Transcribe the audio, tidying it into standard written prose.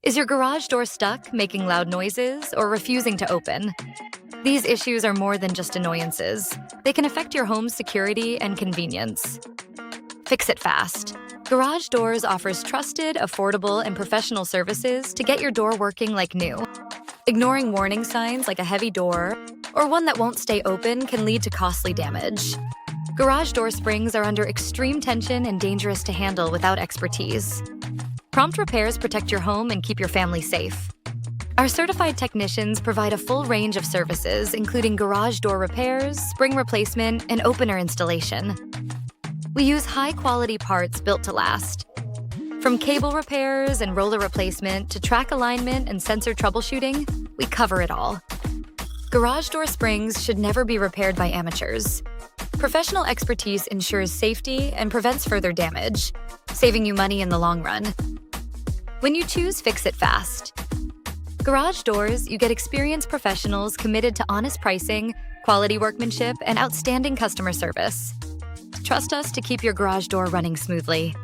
Is your garage door stuck, making loud noises, or refusing to open? These issues are more than just annoyances. They can affect your home's security and convenience. Fix it fast. Garage Doors offers trusted, affordable, and professional services to get your door working like new. Ignoring warning signs like a heavy door or one that won't stay open can lead to costly damage. Garage door springs are under extreme tension and dangerous to handle without expertise. Prompt repairs protect your home and keep your family safe. Our certified technicians provide a full range of services, including garage door repairs, spring replacement, and opener installation. We use high-quality parts built to last. From cable repairs and roller replacement to track alignment and sensor troubleshooting, we cover it all. Garage door springs should never be repaired by amateurs. Professional expertise ensures safety and prevents further damage, saving you money in the long run. When you choose Fix It Fast. Garage Doors, you get experienced professionals committed to honest pricing, quality workmanship, and outstanding customer service. Trust us to keep your garage door running smoothly.